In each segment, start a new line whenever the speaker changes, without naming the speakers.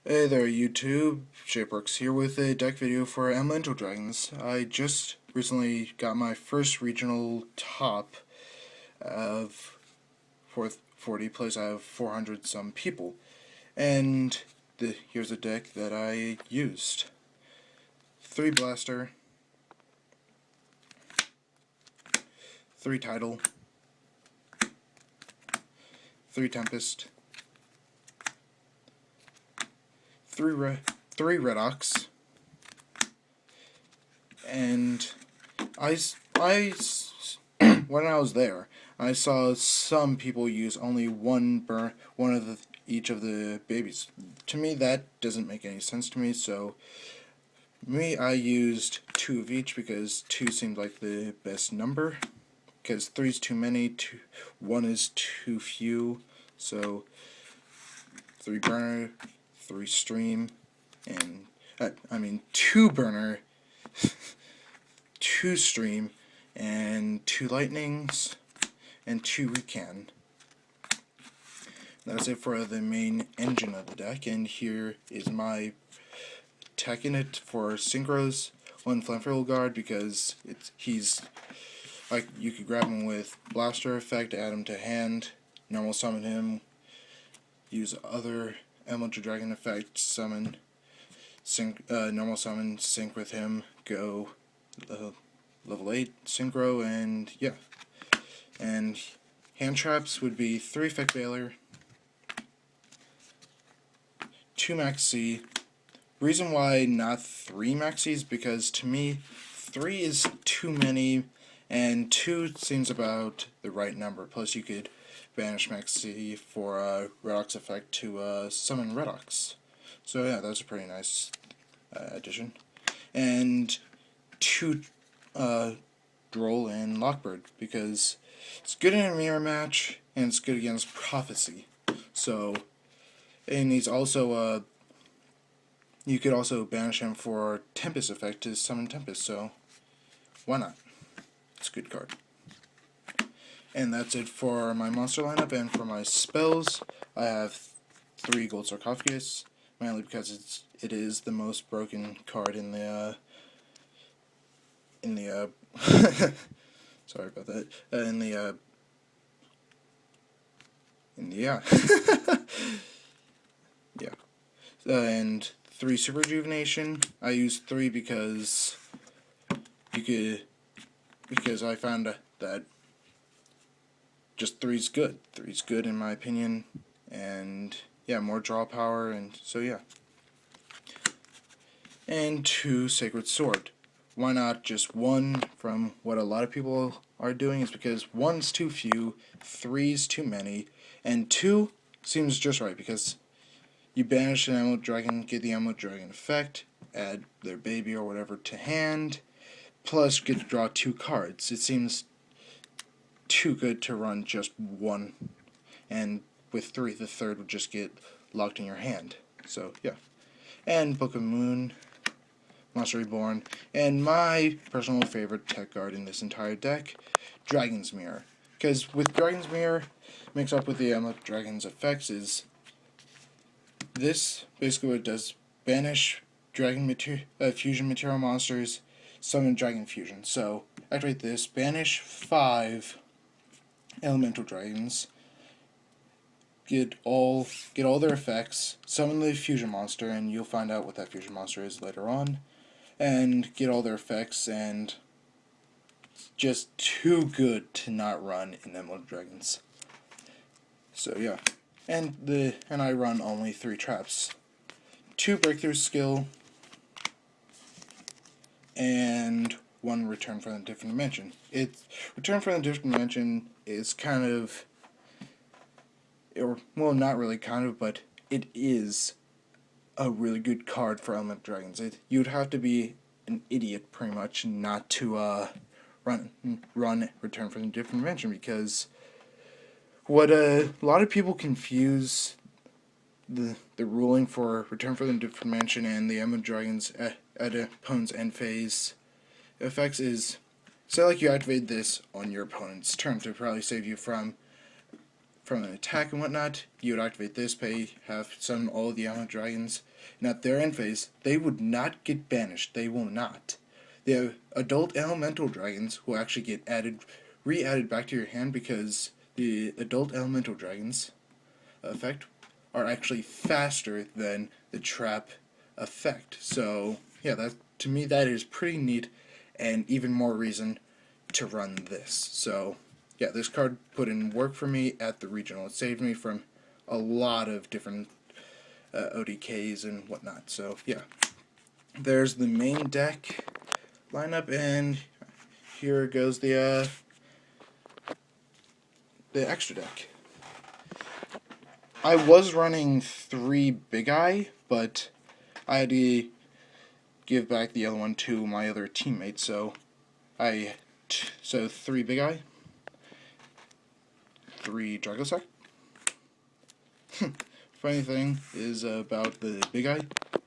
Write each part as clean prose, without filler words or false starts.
Hey there YouTube, Shapeworks here with a deck video for Elemental Dragons. I just recently got my first regional top of 40 place out of 400 some people. And here's a deck that I used. 3 Blaster, 3 Tidal, 3 Tempest, 3 Redox, and when I was there, I saw some people use only one of each of the babies. To me, that doesn't make any sense to me. So, I used 2 of each because 2 seemed like the best number. Because 3 is too many, 1 is too few. So, 3 burner, 3 stream, and 2 burner, 2 stream, and 2 lightnings, and 2 recan. That's it for the main engine of the deck, and here is my tech in it for synchros. 1 Flamethrower Guard because he's like you could grab him with Blaster Effect, add him to hand, normal summon him, use other Elemental Dragon effect, summon, normal summon, sync with him, go level 8 synchro, and yeah. And hand traps would be 3 Effect Veiler, 2 Maxi. Reason why not 3 Maxis, because to me 3 is too many and 2 seems about the right number. Plus you could banish Maxi for a Redox effect to summon Redox. So yeah, that's a pretty nice addition. And 2 Droll and Lockbird, because it's good in a mirror match and it's good against Prophecy. So, and he's also you could also banish him for Tempest effect to summon Tempest, so why not? It's a good card. And that's it for my monster lineup. And for my spells, I have 3 Gold Sarcophagus, mainly because it is the most broken card in the sorry about that. Yeah. And 3 Super Rejuvenation. I used 3 because I found that just 3's good. 3's good in my opinion, and yeah, more draw power, and so yeah. And 2 Sacred Sword. Why not just 1? From what a lot of people are doing is because 1's too few, 3's too many, and 2 seems just right because you banish an Emerald Dragon, get the Emerald Dragon effect, add their baby or whatever to hand, plus you get to draw 2 cards. It seems too good to run just 1, and with 3, the 3rd would just get locked in your hand. So yeah. And Book of Moon, Monster Reborn, and my personal favorite tech card in this entire deck, Dragon's Mirror. Because with Dragon's Mirror, mixed up with the Emerald Dragon's effects, is this basically what it does: banish Dragon fusion material monsters, summon Dragon Fusion. So activate this, banish 5 Elemental Dragons, get all their effects, summon the fusion monster, and you'll find out what that fusion monster is later on, and get all their effects, and it's just too good to not run in Emerald Dragons. So yeah. And I run only 3 traps. 2 Breakthrough Skill, and 1 Return from a Different Dimension. Return from a Different Dimension is kind of, well, not really kind of, but it is a really good card for Elemental Dragons. You'd have to be an idiot, pretty much, not to run Return from a Different Dimension, because what a lot of people confuse the ruling for Return from the Different Dimension and the Elemental Dragons at opponent's end phase effects is, say like you activate this on your opponent's turn to probably save you from from an attack and whatnot, you would activate this, have summon all the Elemental Dragons, and at their end phase, they would not get banished. They will not. The adult Elemental Dragons will actually get re-added back to your hand because the adult Elemental Dragons effect are actually faster than the trap effect. So yeah, that to me that is pretty neat, and even more reason to run this. So yeah, this card put in work for me at the regional. It saved me from a lot of different ODKs and whatnot. So yeah, there's the main deck lineup, and here goes the extra deck. I was running 3 Big Eye, but I had to give back the other one to my other teammate, so 3 Big Eye, 3 Dragosack. Funny thing is about the Big Eye,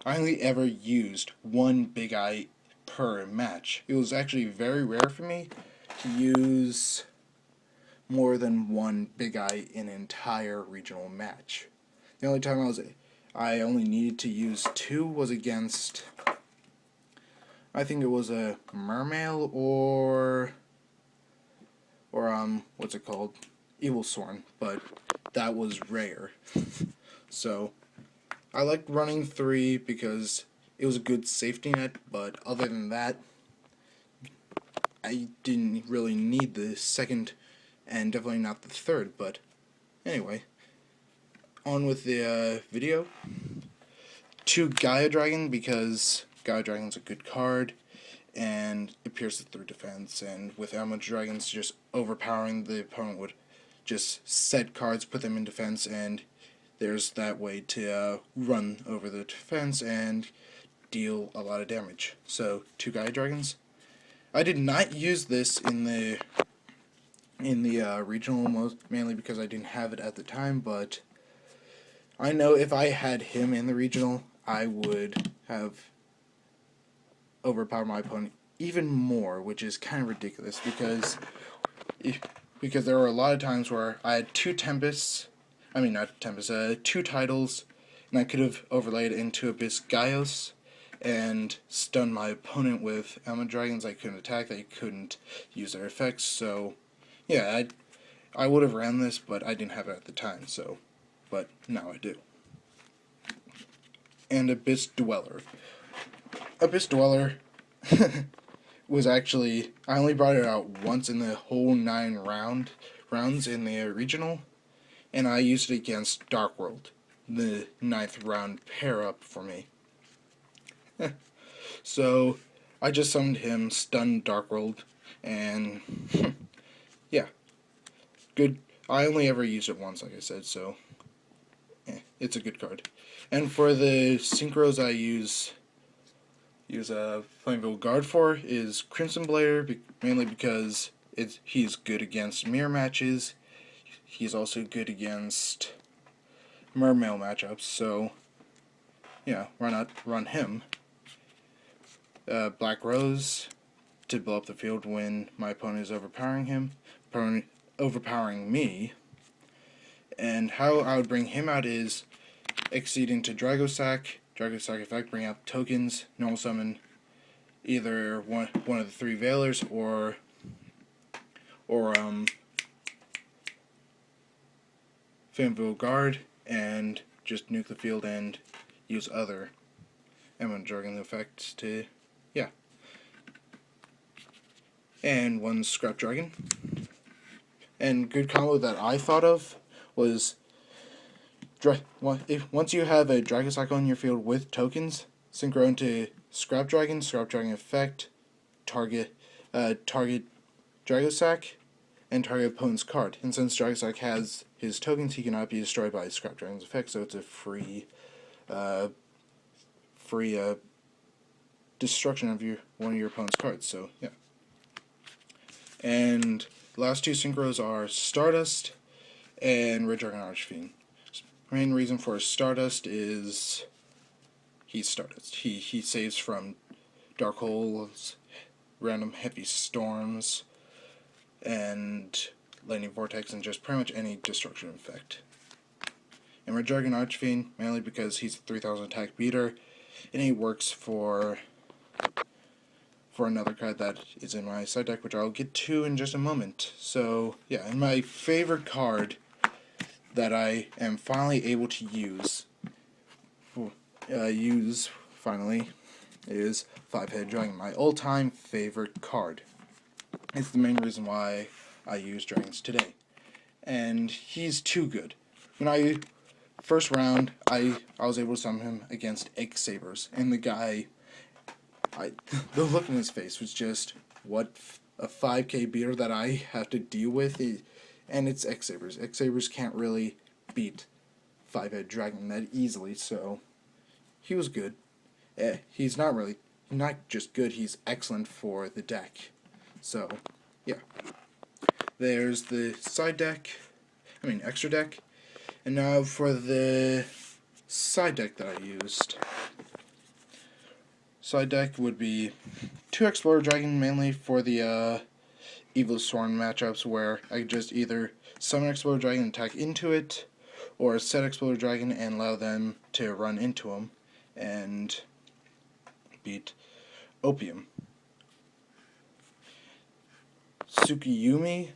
I only ever used 1 Big Eye per match. It was actually very rare for me to use more than 1 Big Eye in an entire regional match. The only time I only needed to use 2 was against, I think it was a Mermail or what's it called? Evil Sworn, but that was rare. So I liked running 3 because it was a good safety net, but other than that, I didn't really need the second and definitely not the third. But anyway, on with the video. 2 Gaia Dragon because Gaia Dragon's a good card and it pierces through defense, and with Elemental Dragons just overpowering, the opponent would just set cards, put them in defense, and there's that way to run over the defense and deal a lot of damage. So 2 Gaia Dragons. I did not use this in the regional, mainly because I didn't have it at the time, but I know if I had him in the regional, I would have overpowered my opponent even more, which is kind of ridiculous because there were a lot of times where I had 2 Tempests, I mean not Tempest, 2 titles, and I could have overlaid into Abyss Gaios and stunned my opponent with Elemental Dragons. I couldn't attack, they couldn't use their effects, so yeah, I would have ran this, but I didn't have it at the time, so, but now I do. And Abyss Dweller. Abyss Dweller was actually, I only brought it out once in the whole 9 rounds in the regional, and I used it against Dark World, the 9th round pair up for me. So I just summoned him, stunned Dark World, and yeah, good. I only ever used it once, like I said, so it's a good card. And for the synchros I use Flameville Guard for is Crimson Blader, mainly because he's good against mirror matches. He's also good against Mermail matchups, so yeah, run him. Black Rose to blow up the field when my opponent is overpowering me. And how I would bring him out is exceeding to Dragosack effect, bring out tokens, normal summon either one of the 3 Veilers or Flameville Guard, and just nuke the field and use other Elemental Dragon effects to, yeah. And 1 Scrap Dragon. And good combo that I thought of was, once you have a Dragon Cycle in your field with tokens, synchro into Scrap Dragon effect, target Dragosack, and target opponent's card. And since Dragosack has his tokens, he cannot be destroyed by Scrap Dragon's effect, so it's a free destruction of one of your opponent's cards. So yeah. And the last 2 synchros are Stardust and Red Dragon Archfiend. Main reason for Stardust is he's Stardust. He saves from Dark Holes, random heavy storms, and Lightning Vortex, and just pretty much any destruction effect. And Red Dragon Archfiend, mainly because he's a 3000 attack beater, and he works for another card that is in my side deck, which I'll get to in just a moment. So, yeah, and my favorite card that I am finally able to use finally, is Five-Headed Dragon, my all-time favorite card. It's the main reason why I use dragons today. And he's too good. When I first round, I was able to summon him against Egg Sabers, and the guy, the look in his face was just, what, a 5k beater that I have to deal with? And it's Egg Sabers. Egg Sabers can't really beat Five-Headed Dragon that easily, so he was good. He's not just good, he's excellent for the deck. So, yeah. There's the extra deck. And now for the side deck that I used. Side deck would be 2 Explorer Dragon, mainly for the Evil Sworn matchups, where I could just either summon Explorer Dragon and attack into it, or set Explorer Dragon and allow them to run into him and beat Opium. Tsukiyumi,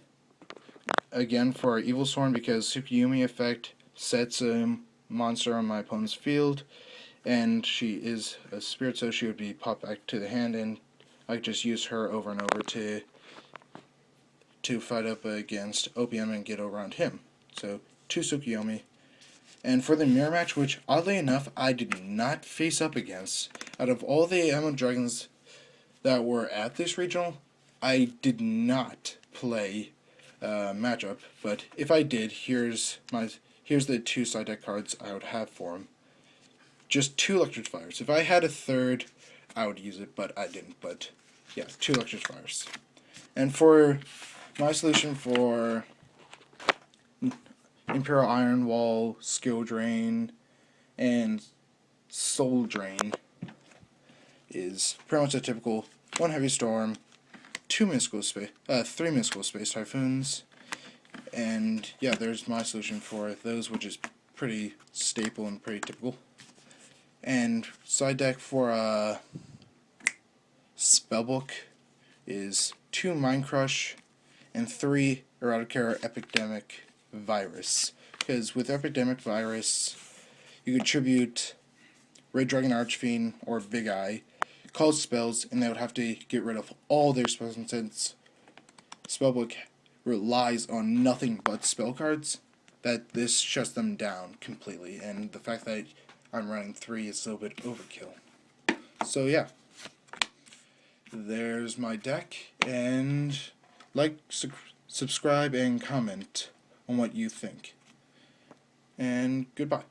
again for Evil Sworn, because Tsukiyumi effect sets a monster on my opponent's field, and she is a spirit, so she would be popped back to the hand, and I could just use her over and over to fight up against Opium and get around him. So 2 Tsukiyomi. And for the mirror match, which oddly enough I did not face up against, out of all the Emerald Dragons that were at this regional, I did not play matchup. But if I did, here's the 2 side deck cards I would have for him. Just 2 Electric Fires. If I had a third, I would use it, but I didn't. But yeah, 2 Electric Fires. And for my solution for Imperial Iron Wall, Skill Drain, and Soul Drain is pretty much a typical 1 Heavy Storm, 3 Mystical Space Typhoons, and yeah, there's my solution for those, which is pretty staple and pretty typical. And side deck for Spellbook is 2 Mind Crush and 3 Eradicate Epidemic Virus. Because with Epidemic Virus, you contribute Red Dragon Archfiend or Big Eye, call spells, and they would have to get rid of all their spells, and since Spellbook relies on nothing but spell cards, that this shuts them down completely, and the fact that I'm running 3 is a little bit overkill. So yeah, there's my deck, and like, subscribe, and comment on what you think. And goodbye.